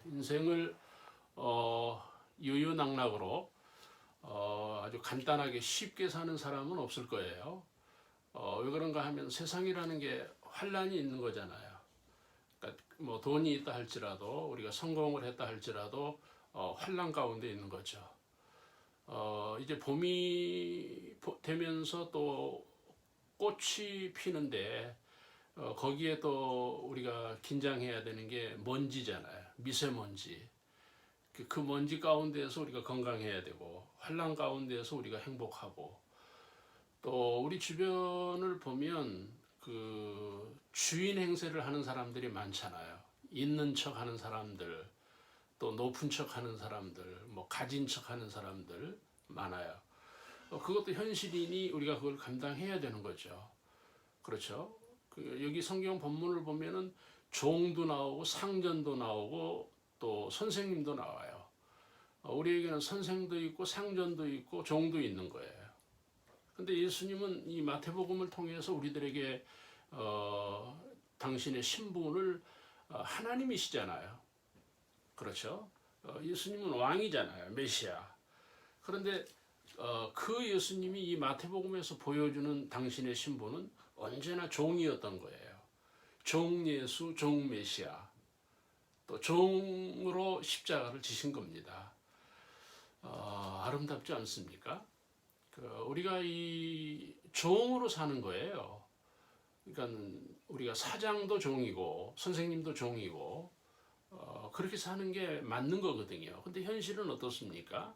인생을 유유낙낙으로 아주 간단하게 쉽게 사는 사람은 없을 거예요. 왜 그런가 하면 세상이라는 게 환란이 있는 거잖아요. 그러니까 뭐 돈이 있다 할지라도 우리가 성공을 했다 할지라도 환란 가운데 있는 거죠. 이제 봄이 되면서 또 꽃이 피는데 거기에 또 우리가 긴장해야 되는 게 먼지잖아요. 미세먼지. 그 먼지 가운데에서 우리가 건강해야 되고 환란 가운데에서 우리가 행복하고 또 우리 주변을 보면 그 주인 행세를 하는 사람들이 많잖아요. 있는 척 하는 사람들, 또 높은 척 하는 사람들, 뭐 가진 척 하는 사람들 많아요. 그것도 현실이니 우리가 그걸 감당해야 되는 거죠. 그렇죠? 여기 성경 본문을 보면은 종도 나오고 상전도 나오고 또 선생님도 나와요. 우리에게는 선생도 있고 상전도 있고 종도 있는 거예요. 근데 예수님은 이 마태복음을 통해서 우리들에게 당신의 신분을 하나님이시잖아요. 그렇죠? 예수님은 왕이잖아요. 메시아. 그런데 그 예수님이 이 마태복음에서 보여주는 당신의 신분은 언제나 종이었던 거예요. 종 예수, 종 메시아. 또 종으로 십자가를 지신 겁니다. 아름답지 않습니까? 우리가 이 종으로 사는 거예요. 그러니까 우리가 사장도 종이고 선생님도 종이고 그렇게 사는 게 맞는 거거든요. 근데 현실은 어떻습니까?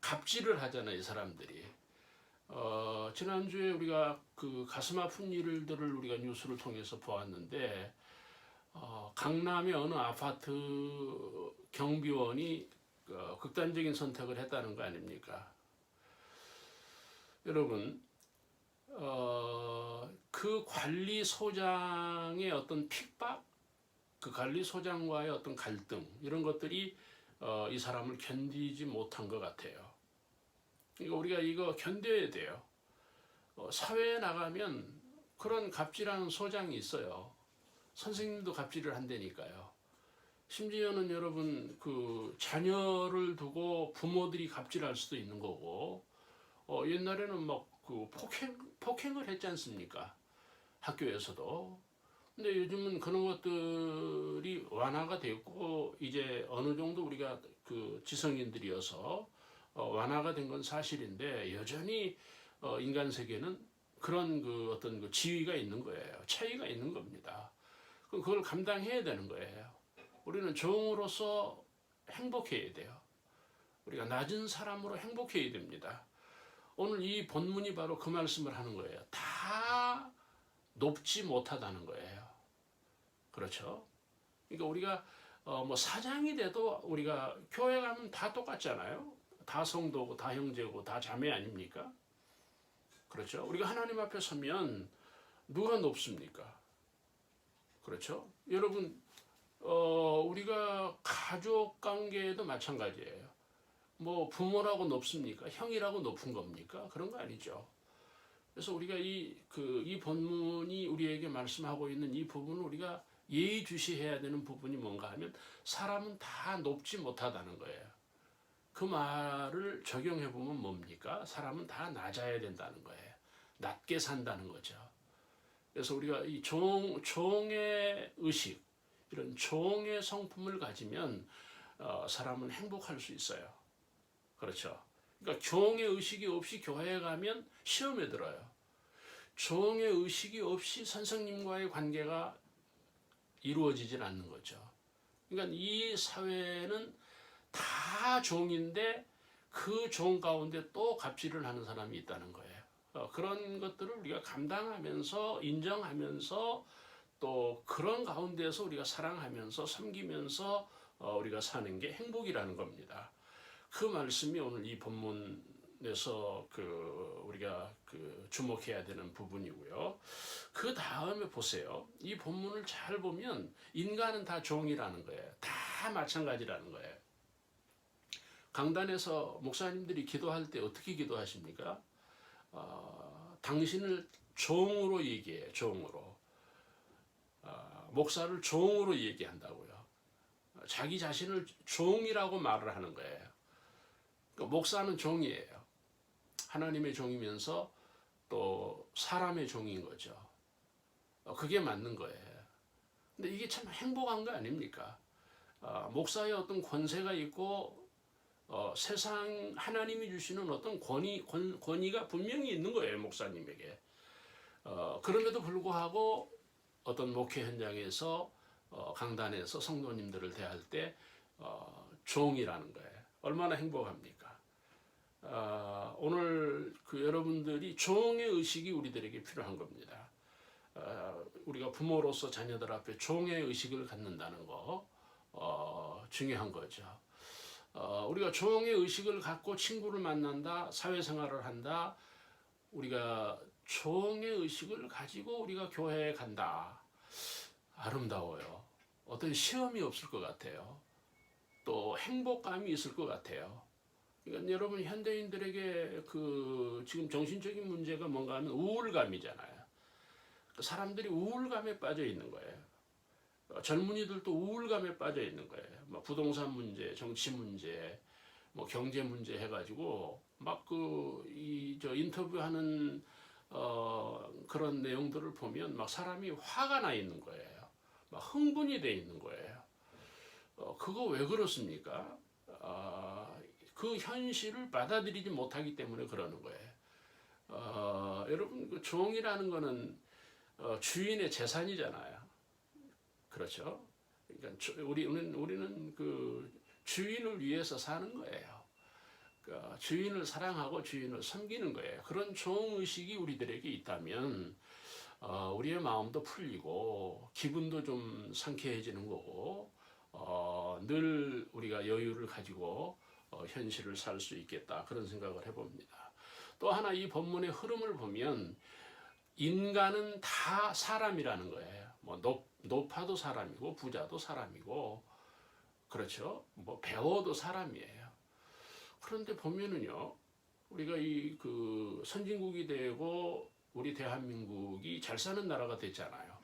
갑질을 하잖아요, 이 사람들이. 지난주에 우리가 그 가슴 아픈 일들을 우리가 뉴스를 통해서 보았는데, 강남의 어느 아파트 경비원이 극단적인 선택을 했다는 거 아닙니까? 여러분, 그 관리소장의 어떤 핍박, 그 관리소장과의 어떤 갈등, 이런 것들이 이 사람을 견디지 못한 것 같아요. 그러니까 우리가 이거 견뎌야 돼요. 사회에 나가면 그런 갑질하는 소장이 있어요. 선생님도 갑질을 한다니까요. 심지어는 여러분 그 자녀를 두고 부모들이 갑질할 수도 있는 거고, 옛날에는 막 그 폭행을 했지 않습니까? 학교에서도. 근데 요즘은 그런 것들이 완화가 되고 이제 어느 정도 우리가 그 지성인들이어서 완화가 된 건 사실인데 여전히 인간 세계는 그런 그 어떤 그 지위가 있는 거예요. 차이가 있는 겁니다. 그럼 그걸 감당해야 되는 거예요. 우리는 종으로서 행복해야 돼요. 우리가 낮은 사람으로 행복해야 됩니다. 오늘 이 본문이 바로 그 말씀을 하는 거예요. 다 높지 못하다는 거예요. 그렇죠? 그러니까 우리가 뭐 사장이 돼도 우리가 교회 가면 다 똑같잖아요. 다 성도고 다 형제고 다 자매 아닙니까? 그렇죠? 우리가 하나님 앞에 서면 누가 높습니까? 그렇죠? 여러분 우리가 가족 관계에도 마찬가지예요. 뭐 부모라고 높습니까? 형이라고 높은 겁니까? 그런 거 아니죠. 그래서 우리가 이 본문이 우리에게 말씀하고 있는 이 부분을 우리가 예의주시해야 되는 부분이 뭔가 하면 사람은 다 높지 못하다는 거예요. 그 말을 적용해 보면 뭡니까? 사람은 다 낮아야 된다는 거예요. 낮게 산다는 거죠. 그래서 우리가 이 종의 의식, 이런 종의 성품을 가지면 사람은 행복할 수 있어요. 그렇죠. 그러니까 종의 의식이 없이 교회에 가면 시험에 들어요. 종의 의식이 없이 선생님과의 관계가 이루어지질 않는 거죠. 그러니까 이 사회는 다 종인데 그 종 가운데 또 갑질을 하는 사람이 있다는 거예요. 그런 것들을 우리가 감당하면서 인정하면서 또 그런 가운데서 우리가 사랑하면서 섬기면서 우리가 사는 게 행복이라는 겁니다. 그 말씀이 오늘 이 본문에서 우리가 주목해야 되는 부분이고요. 그 다음에 보세요. 이 본문을 잘 보면 인간은 다 종이라는 거예요. 다 마찬가지라는 거예요. 강단에서 목사님들이 기도할 때 어떻게 기도하십니까? 당신을 종으로 얘기해요. 종으로. 목사를 종으로 얘기한다고요. 자기 자신을 종이라고 말을 하는 거예요. 그러니까 목사는 종이에요. 하나님의 종이면서 또 사람의 종인 거죠. 그게 맞는 거예요. 근데 이게 참 행복한 거 아닙니까? 목사의 어떤 권세가 있고 세상 하나님이 주시는 어떤 권위가 분명히 있는 거예요. 목사님에게. 그럼에도 불구하고 어떤 목회 현장에서 강단에서 성도님들을 대할 때 종이라는 거예요. 얼마나 행복합니까? 오늘 그 여러분들이 종의 의식이 우리들에게 필요한 겁니다. 우리가 부모로서 자녀들 앞에 종의 의식을 갖는다는 거 중요한 거죠. 우리가 종의 의식을 갖고 친구를 만난다, 사회생활을 한다, 우리가 종의 의식을 가지고 우리가 교회에 간다. 아름다워요. 어떤 시험이 없을 것 같아요. 또 행복감이 있을 것 같아요. 그러니까 여러분 현대인들에게 그 지금 정신적인 문제가 뭔가 하면 우울감이잖아요. 사람들이 우울감에 빠져 있는 거예요. 젊은이들도 우울감에 빠져 있는 거예요. 뭐 부동산 문제, 정치 문제, 뭐 경제 문제 해가지고 막 저 인터뷰하는 그런 내용들을 보면 막 사람이 화가 나 있는 거예요. 막 흥분이 돼 있는 거예요. 그거 왜 그렇습니까? 그 현실을 받아들이지 못하기 때문에 그러는 거예요. 여러분 그 종이라는 거는 주인의 재산이잖아요. 그렇죠? 그러니까 우리는 그 주인을 위해서 사는 거예요. 그러니까 주인을 사랑하고 주인을 섬기는 거예요. 그런 종의식이 우리들에게 있다면 우리의 마음도 풀리고 기분도 좀 상쾌해지는 거고 늘 우리가 여유를 가지고 현실을 살 수 있겠다 그런 생각을 해봅니다. 또 하나 이 본문의 흐름을 보면 인간은 다 사람이라는 거예요. 뭐 높아도 사람이고 부자도 사람이고 그렇죠. 뭐 배워도 사람이에요. 그런데 보면은요, 우리가 이 그 선진국이 되고 우리 대한민국이 잘 사는 나라가 됐잖아요.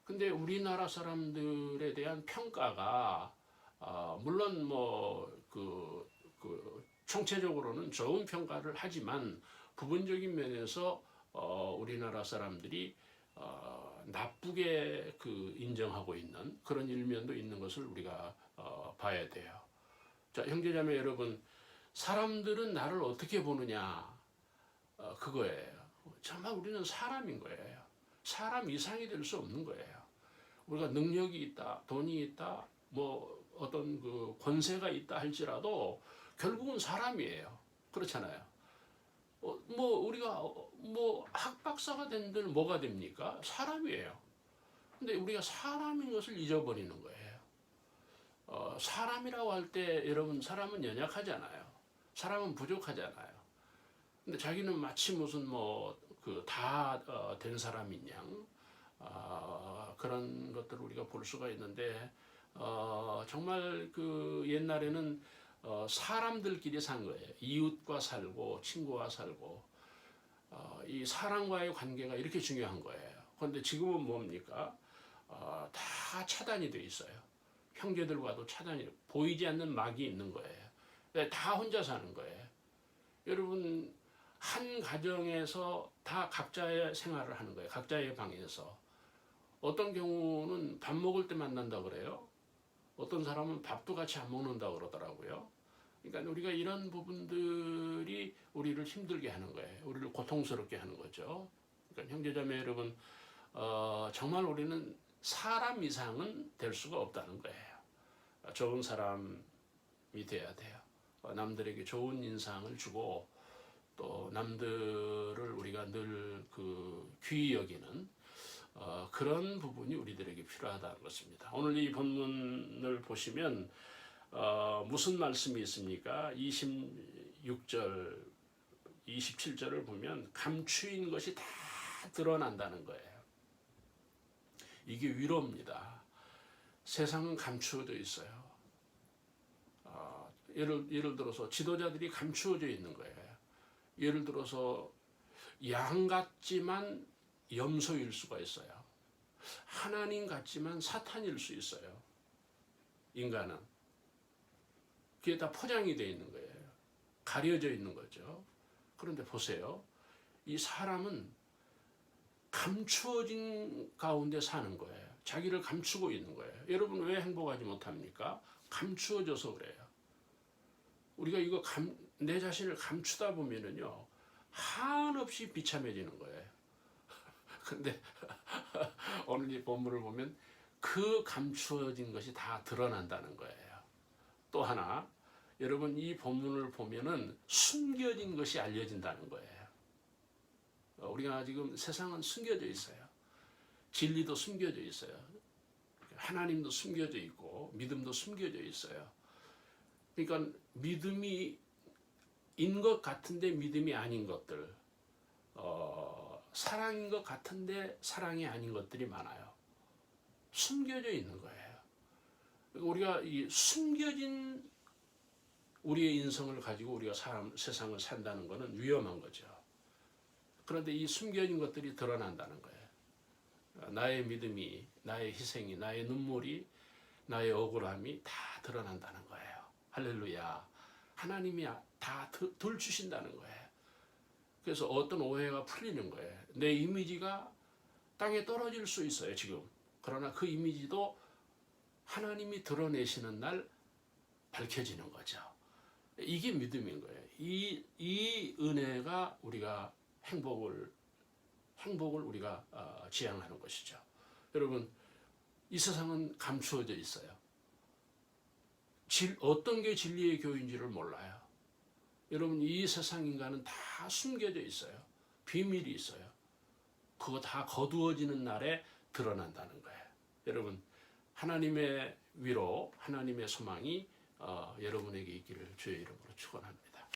근데 우리나라 사람들에 대한 평가가 물론 그 총체적으로는 좋은 평가를 하지만 부분적인 면에서 우리나라 사람들이 나쁘게 그 인정하고 있는 그런 일면도 있는 것을 우리가 봐야 돼요. 자, 형제자매 여러분, 사람들은 나를 어떻게 보느냐 그거예요. 정말 우리는 사람인 거예요. 사람 이상이 될 수 없는 거예요. 우리가 능력이 있다, 돈이 있다, 뭐 어떤 그 권세가 있다 할지라도 결국은 사람이에요. 그렇잖아요. 뭐 우리가 뭐 학박사가 된들 뭐가 됩니까? 사람이에요. 근데 우리가 사람인 것을 잊어버리는 거예요. 사람이라고 할 때 여러분 사람은 연약하잖아요. 사람은 부족하잖아요. 근데 자기는 마치 무슨 뭐 그 다 된 사람인 양 그런 것들을 우리가 볼 수가 있는데 정말 그 옛날에는 사람들끼리 산 거예요. 이웃과 살고 친구와 살고 이 사람과의 관계가 이렇게 중요한 거예요. 그런데 지금은 뭡니까? 다 차단이 돼 있어요. 형제들과도 차단이 보이지 않는 막이 있는 거예요. 다 혼자 사는 거예요. 여러분 한 가정에서 다 각자의 생활을 하는 거예요. 각자의 방에서. 어떤 경우는 밥 먹을 때 만난다 그래요. 어떤 사람은 밥도 같이 안 먹는다 그러더라고요. 그러니까 우리가 이런 부분들이 우리를 힘들게 하는 거예요. 우리를 고통스럽게 하는 거죠. 그러니까 형제자매 여러분, 정말 우리는 사람 이상은 될 수가 없다는 거예요. 좋은 사람이 돼야 돼요. 남들에게 좋은 인상을 주고 또 남들을 우리가 늘 그 귀히 여기는 그런 부분이 우리들에게 필요하다는 것입니다. 오늘 이 본문을 보시면 무슨 말씀이 있습니까? 26절, 27절을 보면 감추인 것이 다 드러난다는 거예요. 이게 위로입니다. 세상은 감추어져 있어요. 예를 들어서 지도자들이 감추어져 있는 거예요. 예를 들어서 양 같지만 염소일 수가 있어요. 하나님 같지만 사탄일 수 있어요. 인간은. 그게 다 포장이 되어 있는 거예요. 가려져 있는 거죠. 그런데 보세요. 이 사람은 감추어진 가운데 사는 거예요. 자기를 감추고 있는 거예요. 여러분 왜 행복하지 못합니까? 감추어져서 그래요. 우리가 이거 내 자신을 감추다 보면은요, 한없이 비참해지는 거예요. 근데 오늘 이 본문을 보면 그 감추어진 것이 다 드러난다는 거예요. 또 하나, 여러분 이 본문을 보면은 숨겨진 것이 알려진다는 거예요. 우리가 지금 세상은 숨겨져 있어요. 진리도 숨겨져 있어요. 하나님도 숨겨져 있고 믿음도 숨겨져 있어요. 그러니까 믿음이 인 것 같은데 믿음이 아닌 것들, 사랑인 것 같은데 사랑이 아닌 것들이 많아요. 숨겨져 있는 거예요. 우리가 이 숨겨진 우리의 인성을 가지고 우리가 세상을 산다는 것은 위험한 거죠. 그런데 이 숨겨진 것들이 드러난다는 거예요. 나의 믿음이, 나의 희생이, 나의 눈물이, 나의 억울함이 다 드러난다는 거예요. 할렐루야. 하나님이 다 덜 주신다는 거예요. 그래서 어떤 오해가 풀리는 거예요. 내 이미지가 땅에 떨어질 수 있어요, 지금. 그러나 그 이미지도 하나님이 드러내시는 날 밝혀지는 거죠. 이게 믿음인 거예요. 이 은혜가 우리가 행복을 우리가 지향하는 것이죠. 여러분, 이 세상은 감추어져 있어요. 어떤 게 진리의 교인지를 몰라요. 여러분, 이 세상 인간은 다 숨겨져 있어요. 비밀이 있어요. 그거 다 거두어지는 날에 드러난다는 거예요. 여러분, 하나님의 위로, 하나님의 소망이 여러분에게 있기를 주의 이름으로 축원합니다.